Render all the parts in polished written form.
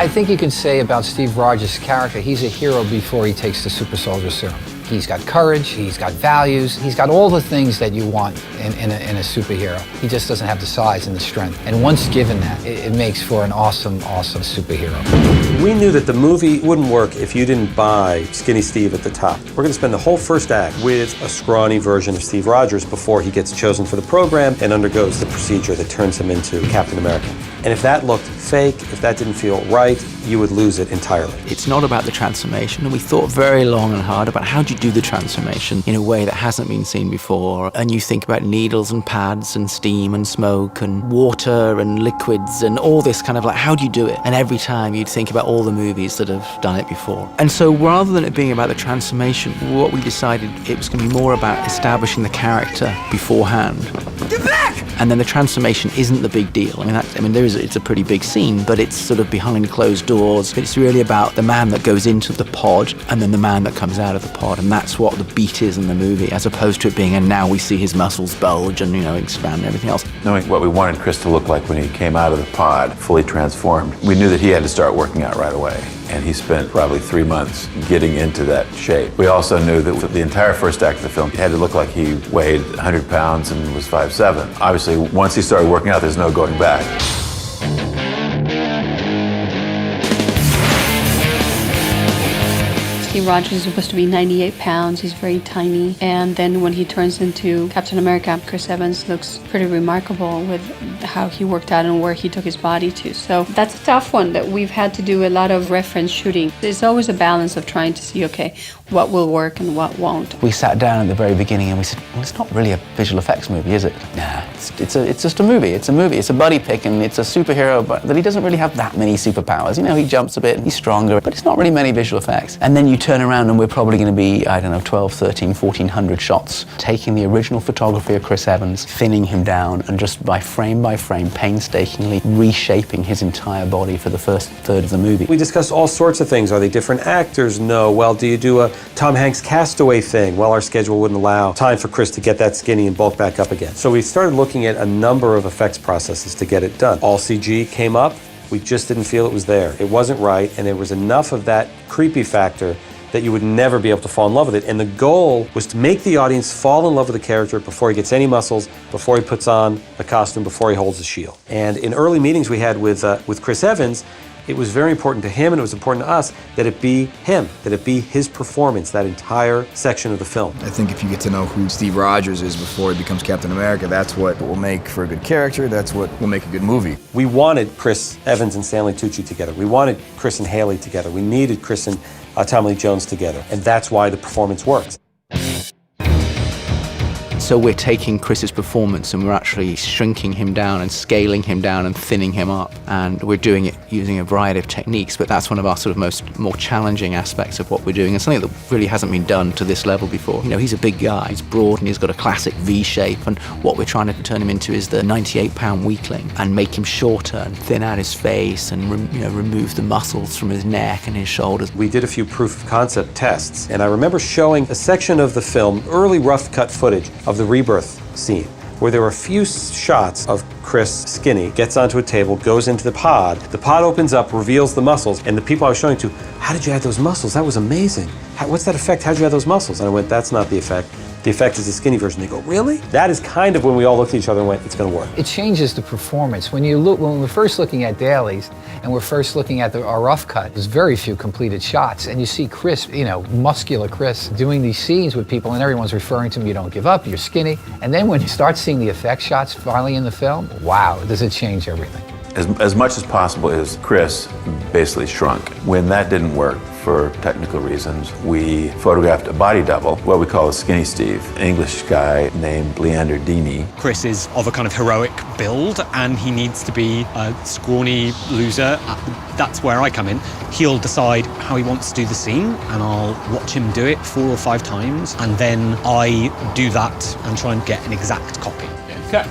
I think you can say about Steve Rogers' character, he's a hero before he takes the super soldier serum. He's got courage, he's got values, he's got all the things that you want in a superhero. He just doesn't have the size and the strength. And once given that, it makes for an awesome, awesome superhero. We knew that the movie wouldn't work if you didn't buy Skinny Steve at the top. We're going to spend the whole first act with a scrawny version of Steve Rogers before he gets chosen for the program and undergoes the procedure that turns him into Captain America. And if that looked fake, if that didn't feel right, you would lose it entirely. It's not about the transformation, and we thought very long and hard about how do you do the transformation in a way that hasn't been seen before. And you think about needles and pads and steam and smoke and water and liquids and all this kind of like, how do you do it? And every time you'd think about all the movies that have done it before. And so rather than it being about the transformation, what we decided it was going to be more about establishing the character beforehand. Get back! And then the transformation isn't the big deal. It's a pretty big scene, but it's sort of behind closed doors. It's really about the man that goes into the pod and then the man that comes out of the pod, and that's what the beat is in the movie, as opposed to it being, and now we see his muscles bulge and, expand and everything else. Knowing what we wanted Chris to look like when he came out of the pod, fully transformed, we knew that he had to start working out right away. And he spent probably 3 months getting into that shape. We also knew that for the entire first act of the film, he had to look like he weighed 100 pounds and was 5'7". Obviously, once he started working out, there's no going back. Steve Rogers is supposed to be 98 pounds, he's very tiny, and then when he turns into Captain America, Chris Evans looks pretty remarkable with how he worked out and where he took his body to. So that's a tough one that we've had to do a lot of reference shooting. It's always a balance of trying to see, okay, what will work and what won't. We sat down at the very beginning and we said, well, it's not really a visual effects movie, is it? Nah, it's just a movie. It's a movie. It's a buddy pick, and it's a superhero, but that he doesn't really have that many superpowers. He jumps a bit, he's stronger, but it's not really many visual effects. And then you turn around and we're probably going to be, 12, 13, 1,400 shots, taking the original photography of Chris Evans, thinning him down, and just by frame, painstakingly reshaping his entire body for the first third of the movie. We discussed all sorts of things. Are they different actors? No. Well, do you do a Tom Hanks Castaway thing? Well, our schedule wouldn't allow time for Chris to get that skinny and bulk back up again. So we started looking at a number of effects processes to get it done. All CG came up. We just didn't feel it was there. It wasn't right, and there was enough of that creepy factor that you would never be able to fall in love with it. And the goal was to make the audience fall in love with the character before he gets any muscles, before he puts on a costume, before he holds a shield. And in early meetings we had with Chris Evans, it was very important to him and it was important to us that it be him, that it be his performance, that entire section of the film. I think if you get to know who Steve Rogers is before he becomes Captain America, that's what will make for a good character, that's what will make a good movie. We wanted Chris Evans and Stanley Tucci together. We wanted Chris and Haley together. We needed Chris and Tommy Lee Jones together. And that's why the performance works. So we're taking Chris's performance and we're actually shrinking him down and scaling him down and thinning him up. And we're doing it using a variety of techniques, but that's one of our sort of more challenging aspects of what we're doing, and something that really hasn't been done to this level before. He's a big guy, he's broad, and he's got a classic V shape, and what we're trying to turn him into is the 98-pound weakling and make him shorter and thin out his face and remove the muscles from his neck and his shoulders. We did a few proof of concept tests, and I remember showing a section of the film, early rough cut footage of the rebirth scene, where there were a few shots of Chris skinny, gets onto a table, goes into the pod opens up, reveals the muscles, and the people I was showing to, how did you add those muscles? That was amazing. What's that effect? How'd you add those muscles? And I went, that's not the effect. The effect is the skinny version. They go, really? That is kind of when we all looked at each other and went, it's going to work. It changes the performance. When we're first looking at dailies and we're first looking at our rough cut, there's very few completed shots, and you see Chris, muscular Chris, doing these scenes with people, and everyone's referring to him, you don't give up, you're skinny. And then when you start seeing the effect shots finally in the film, wow, does it change everything. As much as possible is Chris basically shrunk. When that didn't work, for technical reasons, we photographed a body double, what we call a Skinny Steve, an English guy named Leander Dini. Chris is of a kind of heroic build, and he needs to be a scrawny loser. That's where I come in. He'll decide how he wants to do the scene, and I'll watch him do it 4 or 5 times, and then I do that and try and get an exact copy. Okay,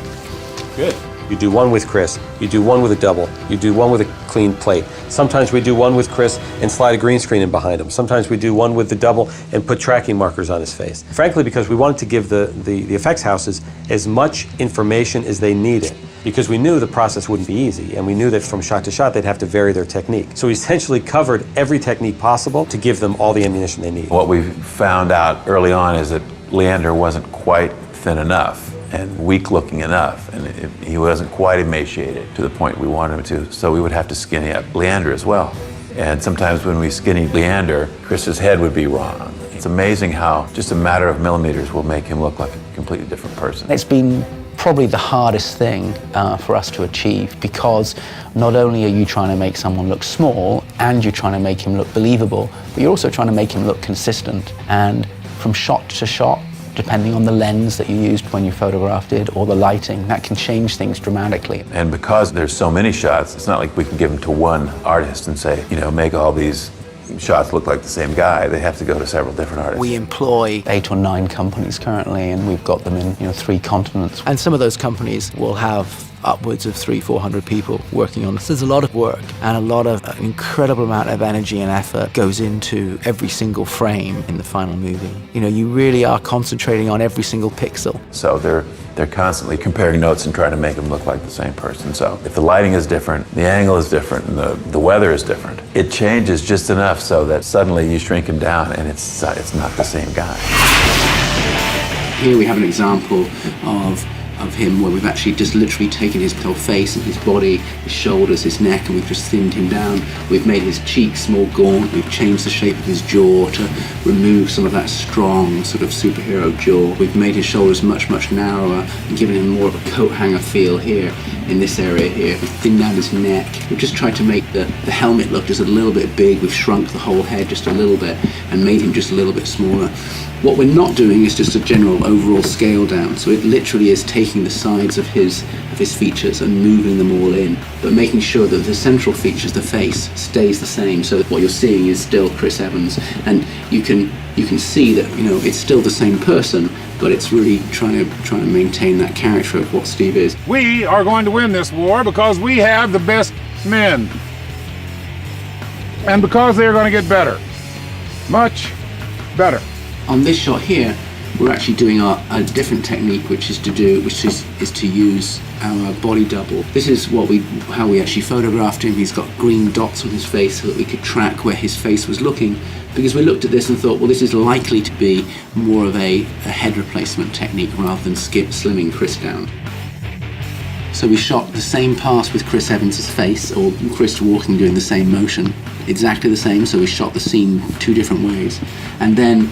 good. You do one with Chris, you do one with a double, you do one with a clean plate. Sometimes we do one with Chris and slide a green screen in behind him. Sometimes we do one with the double and put tracking markers on his face. Frankly, because we wanted to give the effects houses as much information as they needed. because we knew the process wouldn't be easy, and we knew that from shot to shot they'd have to vary their technique. So we essentially covered every technique possible to give them all the ammunition they need. What we found out early on is that Leander wasn't quite thin enough and weak looking enough, and he wasn't quite emaciated to the point we wanted him to, so we would have to skinny up Leander as well. And sometimes when we skinny Leander, Chris's head would be wrong. It's amazing how just a matter of millimeters will make him look like a completely different person. It's been probably the hardest thing for us to achieve, because not only are you trying to make someone look small and you're trying to make him look believable, but you're also trying to make him look consistent. And from shot to shot, depending on the lens that you used when you photographed it or the lighting, that can change things dramatically. And because there's so many shots, it's not like we can give them to one artist and say, you know, make all these shots look like the same guy. They have to go to several different artists. We employ 8 or 9 companies currently, and we've got them in 3 continents. And some of those companies will have upwards of 300-400 people working on this. There's a lot of work and a lot of an incredible amount of energy and effort goes into every single frame in the final movie. You know, you really are concentrating on every single pixel. So they're constantly comparing notes and trying to make them look like the same person. So if the lighting is different, the angle is different, and the weather is different, it changes just enough so that suddenly you shrink him down and it's not the same guy. Here we have an example of him where we've actually just literally taken his whole face and his body, his shoulders, his neck, and we've just thinned him down. We've made his cheeks more gaunt, we've changed the shape of his jaw to remove some of that strong sort of superhero jaw. We've made his shoulders much, much narrower and given him more of a coat hanger feel here, in this area here. We've thinned down his neck. We've just tried to make the helmet look just a little bit big. We've shrunk the whole head just a little bit and made him just a little bit smaller. What we're not doing is just a general overall scale down. So it literally is taking the sides of his features and moving them all in, but making sure that the central features, the face, stays the same. So that what you're seeing is still Chris Evans, and you can see that, you know, it's still the same person, but it's really trying to maintain that character of what Steve is. We are going to win this war because we have the best men, and because they are going to get better, much better. On this shot here, we're actually doing a different technique, which is to use our body double. This is how we actually photographed him. He's got green dots on his face so that we could track where his face was looking, because we looked at this and thought, well, this is likely to be more of a head replacement technique rather than slimming Chris down. So we shot the same pass with Chris Evans' face, or Chris walking doing the same motion, exactly the same, so we shot the scene 2 different ways. And then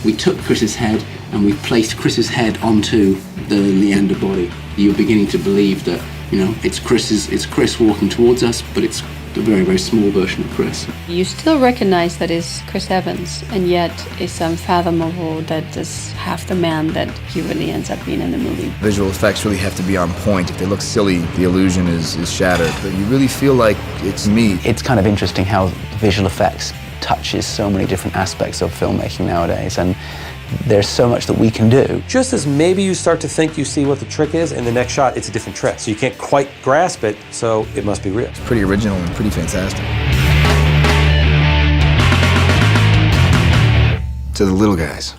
we took Chris's head and we placed Chris's head onto the Leander body. You're beginning to believe that, you know, it's Chris walking towards us, but it's a very, very small version of Chris. You still recognize that it's Chris Evans, and yet it's unfathomable that is half the man that he really ends up being in the movie. Visual effects really have to be on point. If they look silly, the illusion is shattered. But you really feel like it's me. It's kind of interesting how visual effects touches so many different aspects of filmmaking nowadays, and there's so much that we can do. Just as maybe you start to think you see what the trick is, in the next shot it's a different trick. So you can't quite grasp it, so it must be real. It's pretty original and pretty fantastic. To the little guys.